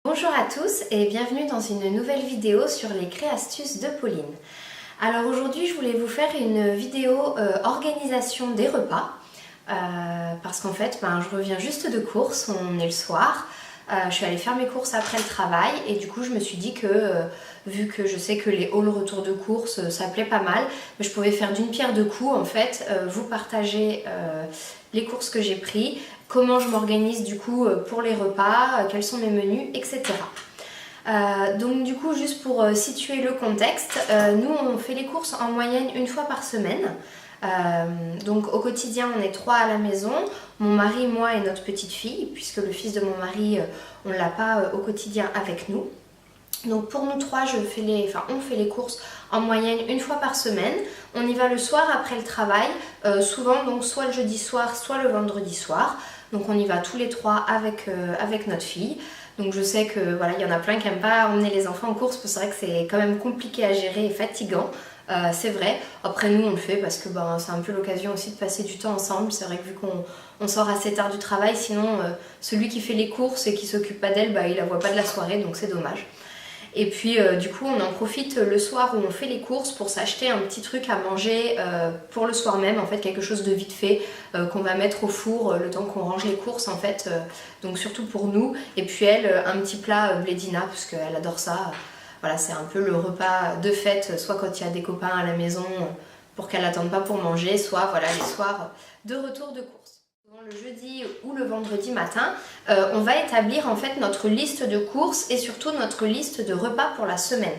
Bonjour à tous et bienvenue dans une nouvelle vidéo sur les créastuces de Pauline. Alors aujourd'hui je voulais vous faire une vidéo organisation des repas parce qu'en fait je reviens juste de course, on est le soir. Je suis allée faire mes courses après le travail et du coup je me suis dit que vu que je sais que les hauls retour de course ça plaît pas mal, mais je pouvais faire d'une pierre deux coups en fait, vous partager les courses que j'ai pris, comment je m'organise du coup pour les repas, quels sont mes menus, etc. Donc du coup juste pour situer le contexte, nous on fait les courses en moyenne une fois par semaine. Donc au quotidien on est 3 à la maison, mon mari, moi et notre petite fille, puisque le fils de mon mari on l'a pas au quotidien avec nous. Donc pour nous 3 on fait les courses en moyenne une fois par semaine. On y va le soir après le travail, souvent donc soit le jeudi soir soit le vendredi soir. Donc on y va tous les 3 avec notre fille. Donc je sais que voilà, il y en a plein qui n'aiment pas emmener les enfants en course, parce que c'est vrai que c'est quand même compliqué à gérer et fatigant. C'est vrai, après nous on le fait parce que c'est un peu l'occasion aussi de passer du temps ensemble. C'est vrai que vu qu'on sort assez tard du travail, sinon celui qui fait les courses et qui s'occupe pas d'elle, il la voit pas de la soirée, donc c'est dommage. Et puis du coup on en profite le soir où on fait les courses pour s'acheter un petit truc à manger pour le soir même, en fait quelque chose de vite fait qu'on va mettre au four le temps qu'on range les courses en fait, donc surtout pour nous. Et puis elle, un petit plat blédina parce qu'elle adore ça. Voilà, c'est un peu le repas de fête, soit quand il y a des copains à la maison pour qu'elle n'attende pas pour manger, soit voilà les soirs de retour de course. Le jeudi ou le vendredi matin, on va établir en fait notre liste de courses et surtout notre liste de repas pour la semaine.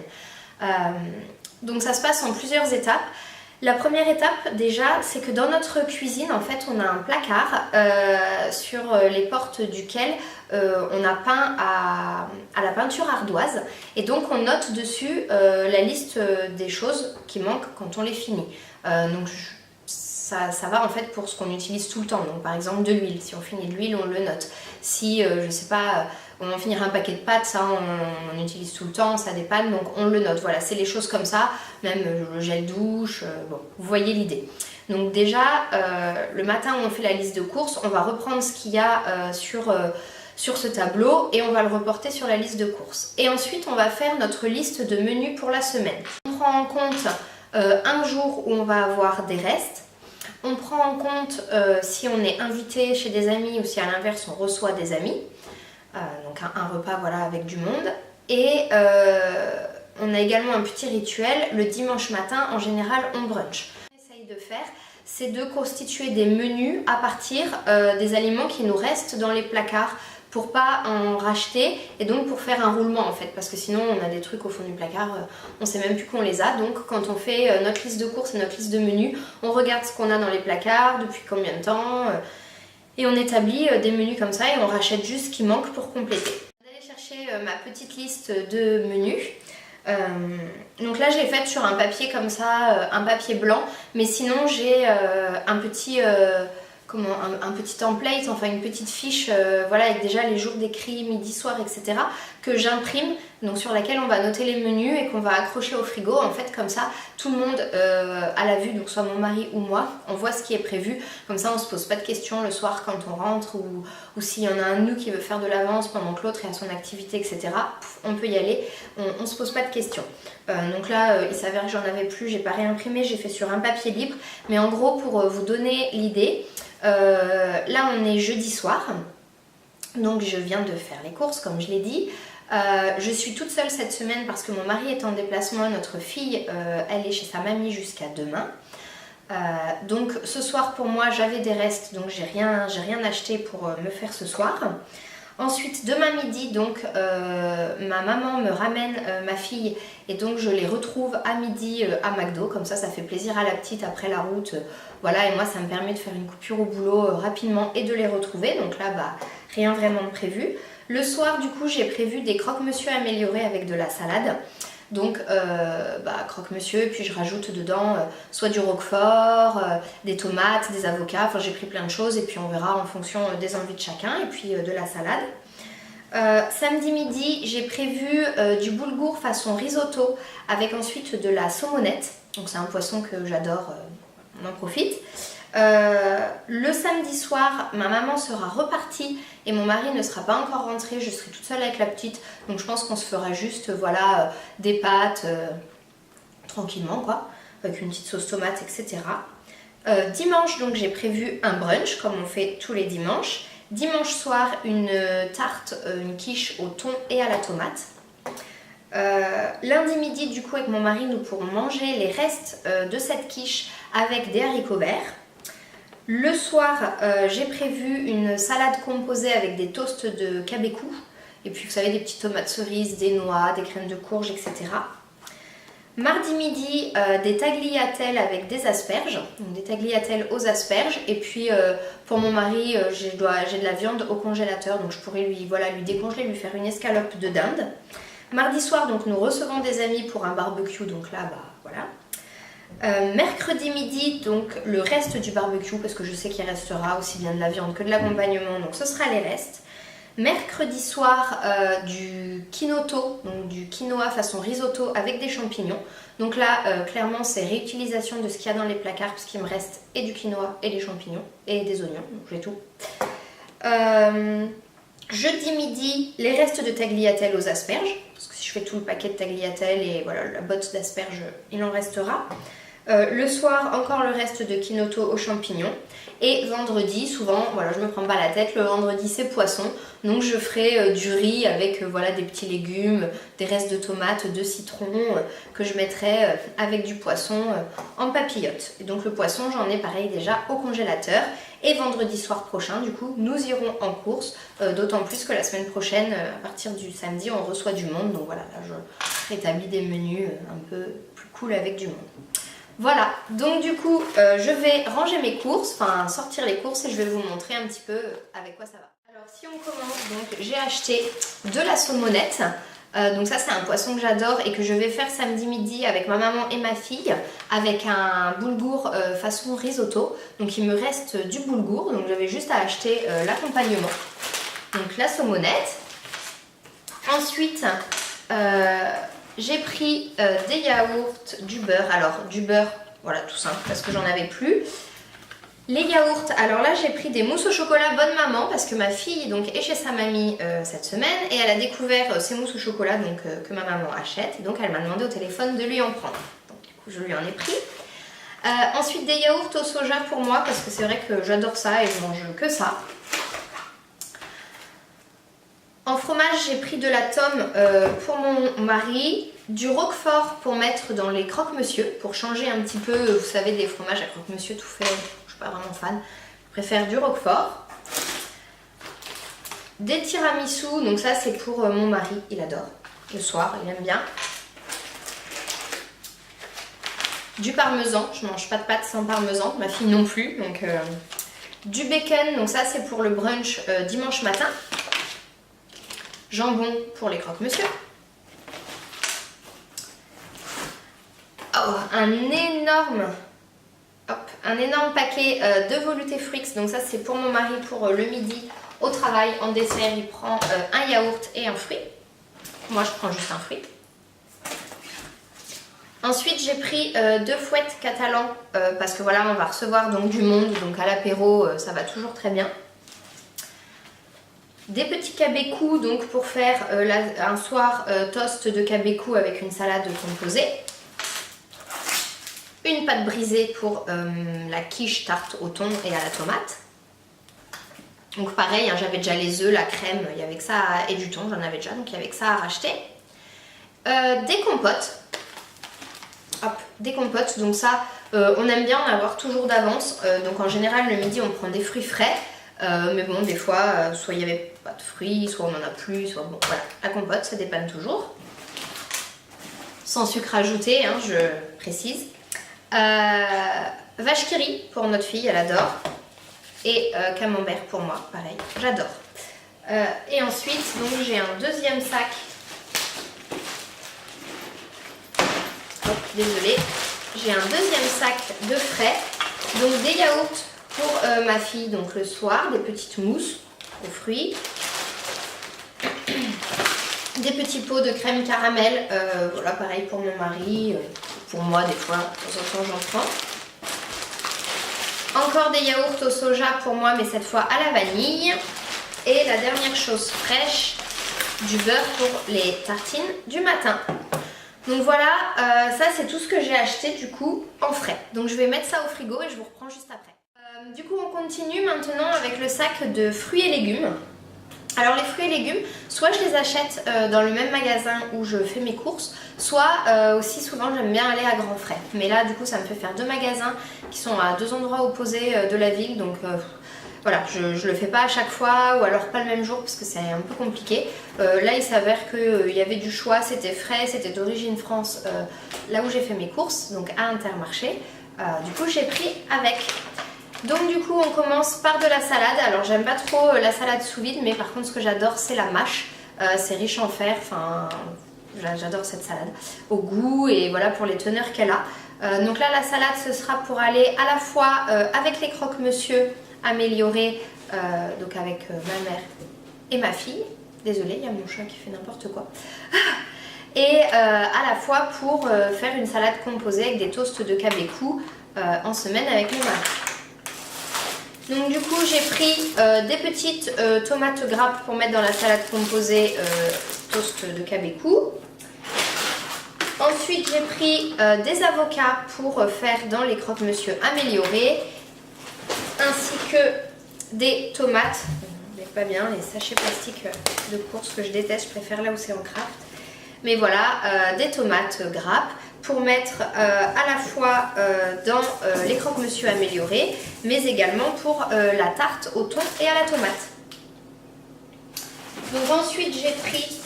Donc ça se passe en plusieurs étapes. La première étape déjà, c'est que dans notre cuisine, en fait, on a un placard sur les portes duquel on a peint à la peinture ardoise. Et donc on note dessus la liste des choses qui manquent quand on les finit. Donc ça va en fait pour ce qu'on utilise tout le temps. Donc par exemple de l'huile, si on finit de l'huile, on le note. Si, je sais pas, on va finir un paquet de pâtes, ça on utilise tout le temps, ça dépanne, donc on le note. Voilà, c'est les choses comme ça, même le gel douche, bon, vous voyez l'idée. Donc déjà, le matin où on fait la liste de courses, on va reprendre ce qu'il y a sur ce tableau et on va le reporter sur la liste de courses. Et ensuite, on va faire notre liste de menus pour la semaine. On prend en compte un jour où on va avoir des restes. On prend en compte si on est invité chez des amis ou si à l'inverse on reçoit des amis. Donc un repas voilà, avec du monde. Et on a également un petit rituel. Le dimanche matin, en général, on brunch. Ce qu'on essaye de faire, c'est de constituer des menus à partir des aliments qui nous restent dans les placards, pour pas en racheter et donc pour faire un roulement en fait, parce que sinon on a des trucs au fond du placard, on sait même plus qu'on les a. Donc quand on fait notre liste de courses et notre liste de menus, on regarde ce qu'on a dans les placards, depuis combien de temps, et on établit des menus comme ça et on rachète juste ce qui manque pour compléter. Je vais aller chercher ma petite liste de menus. Donc là je l'ai faite sur un papier comme ça, un papier blanc, mais sinon j'ai un petit template, enfin une petite fiche voilà, avec déjà les jours d'écrit, midi, soir, etc. que j'imprime, donc sur laquelle on va noter les menus et qu'on va accrocher au frigo. En fait comme ça tout le monde à la vue, donc soit mon mari ou moi, on voit ce qui est prévu. Comme ça on se pose pas de questions le soir quand on rentre, ou s'il y en a un de nous qui veut faire de l'avance pendant que l'autre est à son activité, etc. On peut y aller, on se pose pas de questions. Donc là il s'avère que j'en avais plus, j'ai pas réimprimé, j'ai fait sur un papier libre, mais en gros pour vous donner l'idée, là on est jeudi soir, donc je viens de faire les courses comme je l'ai dit. Je suis toute seule cette semaine parce que mon mari est en déplacement, notre fille elle est chez sa mamie jusqu'à demain. Donc ce soir pour moi j'avais des restes, donc j'ai rien acheté pour me faire ce soir. Ensuite demain midi donc ma maman me ramène ma fille et donc je les retrouve à midi à McDo, comme ça fait plaisir à la petite après la route, voilà, et moi ça me permet de faire une coupure au boulot rapidement et de les retrouver. Donc là rien vraiment de prévu. Le soir du coup j'ai prévu des croque-monsieur améliorés avec de la salade. Donc croque-monsieur, et puis je rajoute dedans soit du roquefort, des tomates, des avocats, enfin j'ai pris plein de choses et puis on verra en fonction des envies de chacun, et puis de la salade. Samedi midi j'ai prévu du boulgour façon risotto avec ensuite de la saumonette, donc c'est un poisson que j'adore, on en profite. Le samedi soir, ma maman sera repartie et mon mari ne sera pas encore rentré. Je serai toute seule avec la petite, donc je pense qu'on se fera juste voilà, des pâtes tranquillement quoi, avec une petite sauce tomate, etc. Dimanche, donc j'ai prévu un brunch comme on fait tous les dimanches. Dimanche soir, une tarte, une quiche au thon et à la tomate. Lundi midi, du coup, avec mon mari, nous pourrons manger les restes de cette quiche avec des haricots verts. Le soir, j'ai prévu une salade composée avec des toasts de cabécou. Et puis, vous savez, des petites tomates cerises, des noix, des graines de courge, etc. Mardi midi, des tagliatelles avec des asperges. Donc, des tagliatelles aux asperges. Et puis, pour mon mari, j'ai de la viande au congélateur. Donc, je pourrais lui décongeler, lui faire une escalope de dinde. Mardi soir, donc, nous recevons des amis pour un barbecue. Donc là, bah voilà. Mercredi midi, donc le reste du barbecue, parce que je sais qu'il restera aussi bien de la viande que de l'accompagnement, donc ce sera les restes. Mercredi soir, du quinoto, donc du quinoa façon risotto avec des champignons. Donc là, clairement, c'est réutilisation de ce qu'il y a dans les placards, parce qu'il me reste et du quinoa et des champignons et des oignons, donc j'ai tout. Jeudi midi, les restes de tagliatelle aux asperges, parce que si je fais tout le paquet de tagliatelle et voilà la botte d'asperges, il en restera. Le soir, encore le reste de quinoto aux champignons. Et vendredi, souvent, voilà, je me prends pas la tête, le vendredi c'est poisson. Donc je ferai du riz avec voilà, des petits légumes, des restes de tomates, de citron que je mettrai avec du poisson en papillote. Et donc le poisson, j'en ai pareil déjà au congélateur. Et vendredi soir prochain, du coup, nous irons en course. D'autant plus que la semaine prochaine, à partir du samedi, on reçoit du monde. Donc voilà, là je rétablis des menus un peu plus cool avec du monde. Voilà, donc du coup, je vais ranger mes courses, enfin sortir les courses et je vais vous montrer un petit peu avec quoi ça va. Alors si on commence, donc j'ai acheté de la saumonette. Donc ça c'est un poisson que j'adore et que je vais faire samedi midi avec ma maman et ma fille avec un boulgour façon risotto. Donc il me reste du boulgour, donc j'avais juste à acheter l'accompagnement. Donc la saumonette. Ensuite, j'ai pris des yaourts, du beurre. Alors du beurre, voilà tout simple parce que j'en avais plus. Les yaourts, alors là j'ai pris des mousses au chocolat Bonne Maman parce que ma fille donc, est chez sa mamie cette semaine et elle a découvert ces mousses au chocolat donc, que ma maman achète. Et donc elle m'a demandé au téléphone de lui en prendre. Donc du coup je lui en ai pris. Ensuite des yaourts au soja pour moi parce que c'est vrai que j'adore ça et je mange que ça. En fromage, j'ai pris de la tome pour mon mari, du roquefort pour mettre dans les croque-monsieur, pour changer un petit peu, vous savez, des fromages à croque-monsieur tout fait, je suis pas vraiment fan, je préfère du roquefort. Des tiramisu, donc ça c'est pour mon mari, il adore, le soir, il aime bien. Du parmesan, je mange pas de pâtes sans parmesan, ma fille non plus, donc du bacon, donc ça c'est pour le brunch dimanche matin. Jambon pour les croque-monsieur. Oh, un énorme paquet de velouté Frix. Donc ça c'est pour mon mari pour le midi au travail. En dessert il prend un yaourt et un fruit. Moi je prends juste un fruit. Ensuite j'ai pris 2 fouettes catalans parce que voilà on va recevoir donc du monde. Donc à l'apéro ça va toujours très bien. Des petits cabécous donc pour faire un soir toast de cabécous avec une salade composée. Une pâte brisée pour la quiche tarte au thon et à la tomate. Donc pareil, hein, j'avais déjà les œufs, la crème, il y avait que ça et du thon, j'en avais déjà, donc il y avait que ça à racheter. Des compotes. Hop, des compotes, donc ça, on aime bien en avoir toujours d'avance. Donc en général, le midi, on prend des fruits frais. Mais bon, des fois, soit il n'y avait pas de fruits, soit on n'en a plus, soit bon, voilà. La compote, ça dépanne toujours. Sans sucre ajouté, hein, je précise. Vache qui rit pour notre fille, elle adore. Et camembert pour moi, pareil, j'adore. Et ensuite, donc j'ai un deuxième sac. Hop, désolée. J'ai un deuxième sac de frais. Donc des yaourts pour ma fille, donc le soir, des petites mousses aux fruits. Des petits pots de crème caramel, voilà pareil pour mon mari, pour moi des fois, de temps en temps j'en prends. Encore des yaourts au soja pour moi, mais cette fois à la vanille. Et la dernière chose fraîche, du beurre pour les tartines du matin. Donc voilà, ça c'est tout ce que j'ai acheté du coup en frais. Donc je vais mettre ça au frigo et je vous reprends juste après. Du coup on continue maintenant avec le sac de fruits et légumes. Alors les fruits et légumes, soit je les achète dans le même magasin où je fais mes courses, soit aussi souvent j'aime bien aller à Grand Frais. Mais là du coup ça me fait faire 2 magasins qui sont à 2 endroits opposés de la ville, donc voilà, je le fais pas à chaque fois ou alors pas le même jour parce que c'est un peu compliqué. Là il s'avère qu'il y avait du choix, c'était frais, c'était d'origine France, là où j'ai fait mes courses, donc à Intermarché. Du coup j'ai pris avec. Donc du coup on commence par de la salade. Alors j'aime pas trop la salade sous vide, mais par contre ce que j'adore c'est la mâche. C'est riche en fer, enfin j'adore cette salade au goût et voilà pour les teneurs qu'elle a. Donc là la salade ce sera pour aller à la fois avec les croque-monsieur améliorés, donc avec ma mère et ma fille. Désolée, il y a mon chat qui fait n'importe quoi. Et à la fois pour faire une salade composée avec des toasts de cabecou en semaine avec mon mari. Donc du coup j'ai pris des petites tomates grappes pour mettre dans la salade composée toast de cabecou. Ensuite j'ai pris des avocats pour faire dans les croque-monsieur améliorés, ainsi que des tomates, mais pas bien, les sachets plastiques de course que je déteste, je préfère là où c'est en craft. Mais voilà, des tomates grappes pour mettre à la fois dans les croque-monsieur améliorés, mais également pour la tarte au thon et à la tomate. Donc ensuite j'ai pris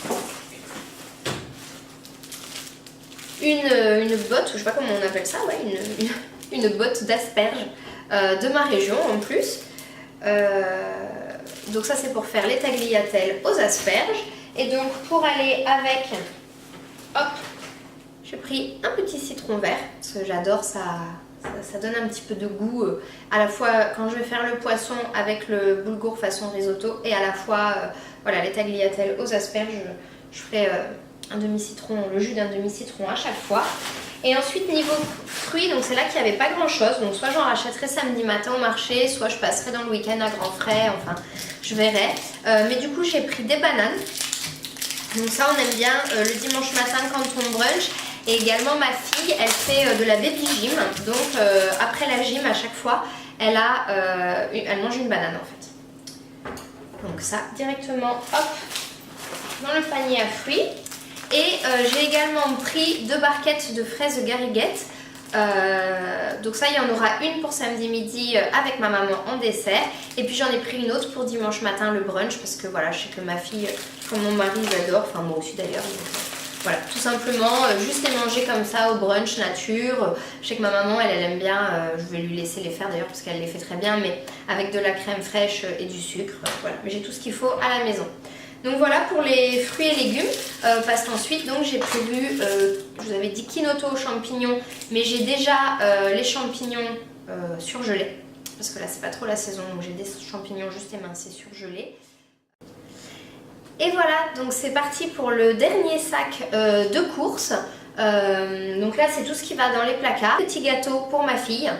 une botte, je sais pas comment on appelle ça, ouais, une botte d'asperges de ma région en plus. Donc ça c'est pour faire les tagliatelles aux asperges. Et donc pour aller avec, hop, j'ai pris un petit citron vert, parce que j'adore, ça donne un petit peu de goût, à la fois quand je vais faire le poisson avec le boulgour façon risotto, et à la fois voilà, les tagliatelles aux asperges, je ferai un demi-citron, le jus d'un demi-citron à chaque fois. Et ensuite niveau fruits, donc c'est là qu'il n'y avait pas grand chose, donc soit j'en rachèterai samedi matin au marché, soit je passerai dans le week-end à Grand Frais, enfin je verrai. Mais du coup j'ai pris des bananes, donc ça on aime bien le dimanche matin quand on brunch. Et également ma fille, elle fait de la baby gym, donc après la gym à chaque fois, elle mange une banane en fait. Donc ça directement, hop, dans le panier à fruits. Et j'ai également pris 2 barquettes de fraises gariguettes. Donc ça il y en aura une pour samedi midi avec ma maman en dessert. Et puis j'en ai pris une autre pour dimanche matin le brunch, parce que voilà, je sais que ma fille, comme mon mari, j'adore, enfin moi aussi d'ailleurs. Voilà, tout simplement, juste les manger comme ça au brunch nature. Je sais que ma maman, elle aime bien, je vais lui laisser les faire d'ailleurs parce qu'elle les fait très bien, mais avec de la crème fraîche et du sucre. Voilà, mais j'ai tout ce qu'il faut à la maison. Donc voilà pour les fruits et légumes, parce qu'ensuite donc j'ai prévu, je vous avais dit quinoto aux champignons, mais j'ai déjà les champignons surgelés, parce que là c'est pas trop la saison, donc j'ai des champignons juste émincés surgelés. Et voilà, donc c'est parti pour le dernier sac de courses. Donc là c'est tout ce qui va dans les placards. Petit gâteau pour ma fille.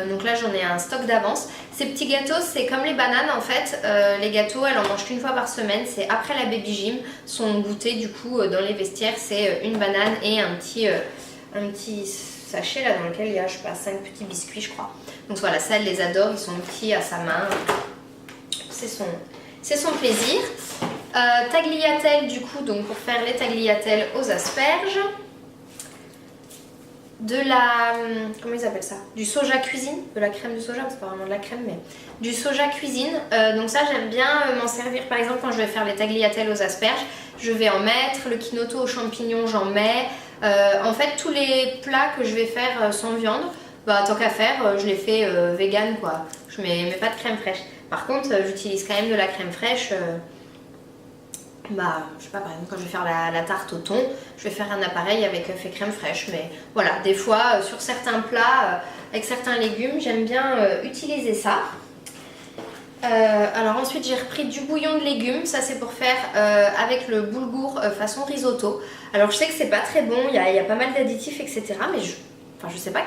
Donc là j'en ai un stock d'avance. Ces petits gâteaux c'est comme les bananes en fait. Les gâteaux elle en mange qu'une fois par semaine. C'est après la baby gym. Son goûter du coup dans les vestiaires c'est une banane et un petit sachet là dans lequel il y a je sais pas 5 petits biscuits je crois. Donc voilà, ça elle les adore, ils sont petits à sa main. C'est son plaisir. Tagliatelle du coup, donc pour faire les tagliatelles aux asperges. De la, comment ils appellent ça, du soja cuisine, de la crème de soja, c'est pas vraiment de la crème mais du soja cuisine. Donc ça j'aime bien m'en servir par exemple quand je vais faire les tagliatelles aux asperges. Je vais en mettre, le quinoto aux champignons j'en mets. En fait tous les plats que je vais faire sans viande, bah tant qu'à faire je les fais vegan quoi. Je mets pas de crème fraîche. Par contre j'utilise quand même de la crème fraîche. Bah, je sais pas, par exemple quand je vais faire la tarte au thon, je vais faire un appareil avec fait crème fraîche, mais voilà, des fois sur certains plats avec certains légumes j'aime bien utiliser ça. Alors ensuite j'ai repris du bouillon de légumes, ça c'est pour faire avec le boulgour façon risotto. Alors je sais que c'est pas très bon, il y a pas mal d'additifs etc, mais je sais pas,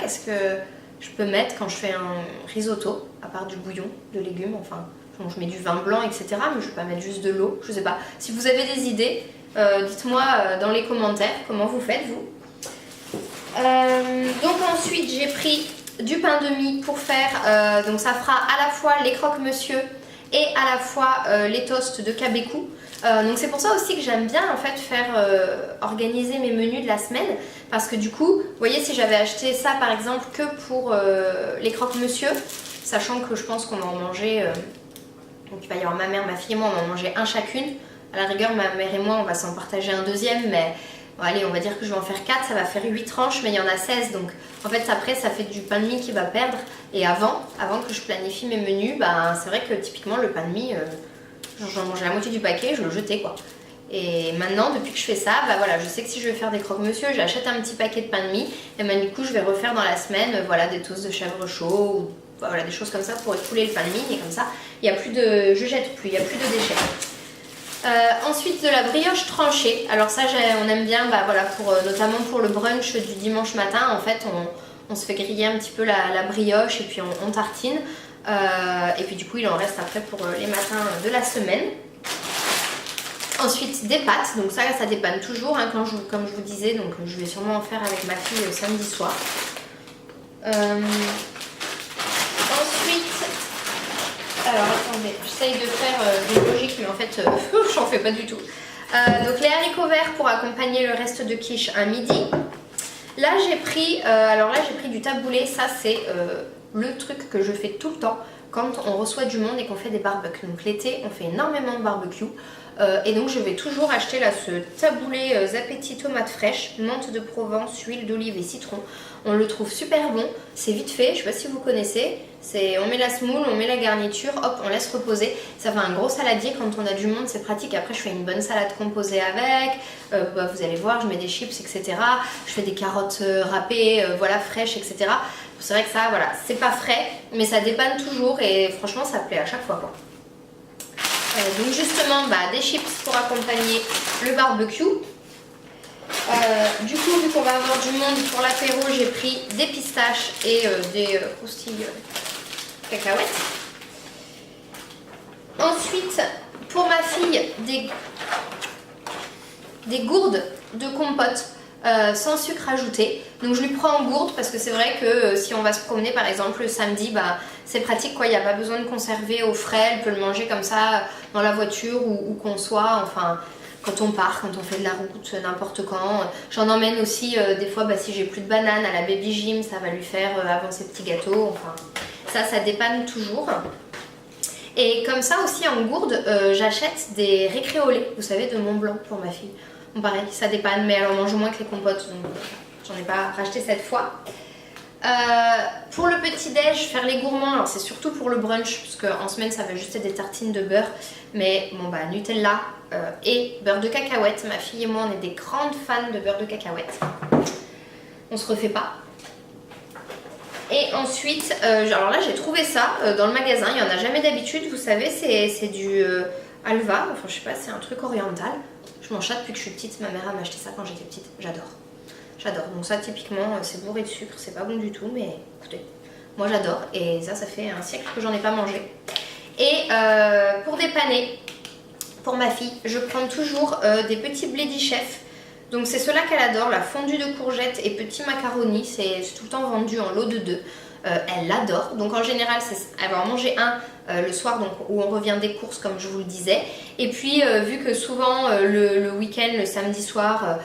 je peux mettre quand je fais un risotto, à part du bouillon, de légumes, enfin, je mets du vin blanc, etc. Mais je ne vais pas mettre juste de l'eau, je sais pas. Si vous avez des idées, dites-moi dans les commentaires comment vous faites, vous. Donc ensuite, j'ai pris du pain de mie pour faire, donc ça fera à la fois les croque-monsieur et à la fois les toasts de Kabeku. Donc c'est pour ça aussi que j'aime bien en fait faire organiser mes menus de la semaine, parce que du coup, vous voyez, si j'avais acheté ça par exemple que pour les croque-monsieur, sachant que je pense qu'on va en manger, donc il va y avoir ma mère, ma fille et moi, on va en manger un chacune. À la rigueur, ma mère et moi, on va s'en partager un deuxième, mais bon, allez, on va dire que je vais en faire 4, ça va faire 8 tranches, mais il y en a 16, donc en fait après ça fait du pain de mie qui va perdre. Et avant que je planifie mes menus, bah, c'est vrai que typiquement le pain de mie, j'en mangeais la moitié du paquet, je le jetais quoi. Et maintenant, depuis que je fais ça, bah voilà, je sais que si je veux faire des croque-monsieur, j'achète un petit paquet de pain de mie, et bah, du coup je vais refaire dans la semaine, voilà, des toasts de chèvre chaud, ou voilà, des choses comme ça pour écouler le pain de mie, et comme ça, il y a plus de, je jette plus, il n'y a plus de déchets. Ensuite de la brioche tranchée, alors ça on aime bien, bah, voilà, notamment pour le brunch du dimanche matin, en fait on se fait griller un petit peu la brioche et puis on tartine, et puis du coup il en reste après pour les matins de la semaine. Ensuite des pâtes, donc ça dépanne toujours, hein, comme je vous disais, donc je vais sûrement en faire avec ma fille samedi soir. Alors attendez, j'essaye de faire des logiques, mais en fait j'en fais pas du tout. Donc les haricots verts pour accompagner le reste de quiche à midi. Là j'ai pris, du taboulé, ça c'est le truc que je fais tout le temps quand on reçoit du monde et qu'on fait des barbecues. Donc l'été on fait énormément de barbecues. Et donc je vais toujours acheter là ce taboulé Zapetti tomate fraîche, menthe de Provence, huile d'olive et citron. On le trouve super bon, c'est vite fait, je sais pas si vous connaissez. On met la semoule, on met la garniture, hop, on laisse reposer. Ça fait un gros saladier quand on a du monde, c'est pratique. Après je fais une bonne salade composée avec, vous allez voir, je mets des chips, etc. Je fais des carottes râpées, voilà, fraîches, etc. C'est vrai que ça, voilà, c'est pas frais, mais ça dépanne toujours et franchement ça plaît à chaque fois quoi. Donc justement des chips pour accompagner le barbecue. Du coup vu qu'on va avoir du monde pour l'apéro, j'ai pris des pistaches et des croustilles cacahuètes. Ensuite pour ma fille des gourdes de compote sans sucre ajouté. Donc je lui prends en gourde parce que c'est vrai que si on va se promener par exemple le samedi, c'est pratique quoi, il n'y a pas besoin de conserver au frais, elle peut le manger comme ça dans la voiture ou qu'on soit, enfin quand on part, quand on fait de la route, n'importe quand. J'en emmène aussi des fois si j'ai plus de bananes à la baby gym, ça va lui faire avant ses petits gâteaux, enfin ça dépanne toujours. Et comme ça aussi en gourde, j'achète des récréolés, vous savez, de Mont Blanc pour ma fille. Bon, pareil, ça dépanne, mais elle en mange moins que les compotes, donc j'en ai pas racheté cette fois. Pour le petit-déj, faire les gourmands, alors c'est surtout pour le brunch, parce qu'en semaine ça va juste être des tartines de beurre, mais bon Nutella et beurre de cacahuète. Ma fille et moi on est des grandes fans de beurre de cacahuète, on se refait pas. Et ensuite, alors là j'ai trouvé ça dans le magasin, il n'y en a jamais d'habitude, vous savez, c'est du halva, enfin je sais pas, c'est un truc oriental. Je mange ça depuis que je suis petite, ma mère m'a acheté ça quand j'étais petite, j'adore. J'adore, donc ça typiquement c'est bourré de sucre, c'est pas bon du tout, mais écoutez, moi j'adore et ça fait un siècle que j'en ai pas mangé. Et pour dépanner, pour ma fille, je prends toujours des petits blés chef. Donc c'est ceux-là qu'elle adore, la fondue de courgettes et petits macaronis, c'est tout le temps vendu en lot de 2. Elle l'adore, donc en général elle va en manger un le soir, donc où on revient des courses comme je vous le disais. Et puis vu que souvent le week-end, le samedi soir,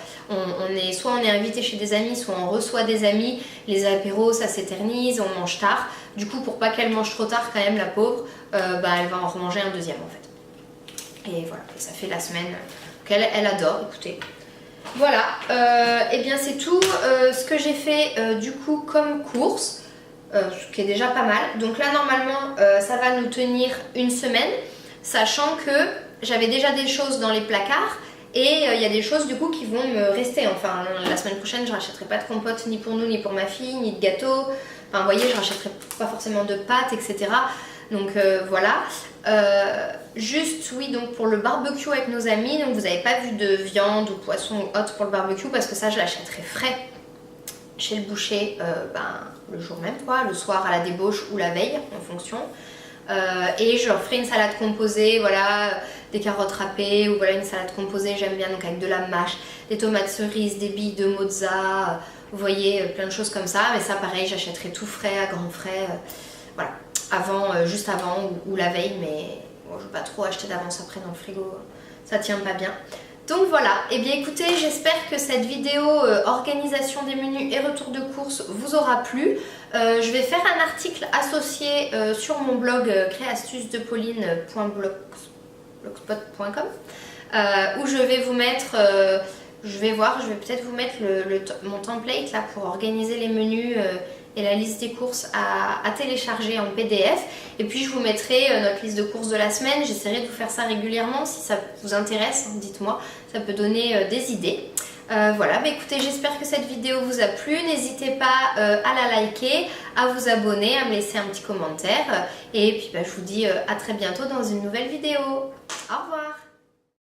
soit on est invité chez des amis, soit on reçoit des amis, les apéros ça s'éternise, on mange tard. Du coup pour pas qu'elle mange trop tard quand même la pauvre, elle va en remanger un deuxième en fait. Et voilà, et ça fait la semaine qu'elle adore, écoutez. Voilà, et bien c'est tout ce que j'ai fait du coup comme course. Ce qui est déjà pas mal. Donc là normalement ça va nous tenir une semaine, sachant que j'avais déjà des choses dans les placards et il y a des choses du coup qui vont me rester. Enfin la semaine prochaine je rachèterai pas de compote ni pour nous ni pour ma fille, ni de gâteau. Enfin vous voyez, je rachèterai pas forcément de pâtes, etc. Donc voilà. Juste oui, donc pour le barbecue avec nos amis, donc vous n'avez pas vu de viande ou poisson ou autre pour le barbecue parce que ça je l'achèterai frais. chez le boucher le jour même, quoi, le soir à la débauche ou la veille en fonction. Et je leur ferai une salade composée, voilà, des carottes râpées ou voilà une salade composée, j'aime bien, donc avec de la mâche, des tomates cerises, des billes de mozza, vous voyez, plein de choses comme ça. Mais ça pareil, j'achèterai tout frais, à grands frais, voilà, juste avant ou la veille, mais bon, je ne veux pas trop acheter d'avance après dans le frigo, ça tient pas bien. Donc voilà, et bien écoutez, j'espère que cette vidéo organisation des menus et retour de course vous aura plu. Je vais faire un article associé sur mon blog créastudesdepauline.blogspot.com où je vais vous mettre, je vais peut-être vous mettre mon template là pour organiser les menus et la liste des courses à télécharger en PDF. Et puis je vous mettrai notre liste de courses de la semaine. J'essaierai de vous faire ça régulièrement. Si ça vous intéresse, dites-moi, ça peut donner des idées. Voilà, écoutez, j'espère que cette vidéo vous a plu. N'hésitez pas à la liker, à vous abonner, à me laisser un petit commentaire. Et puis je vous dis à très bientôt dans une nouvelle vidéo. Au revoir!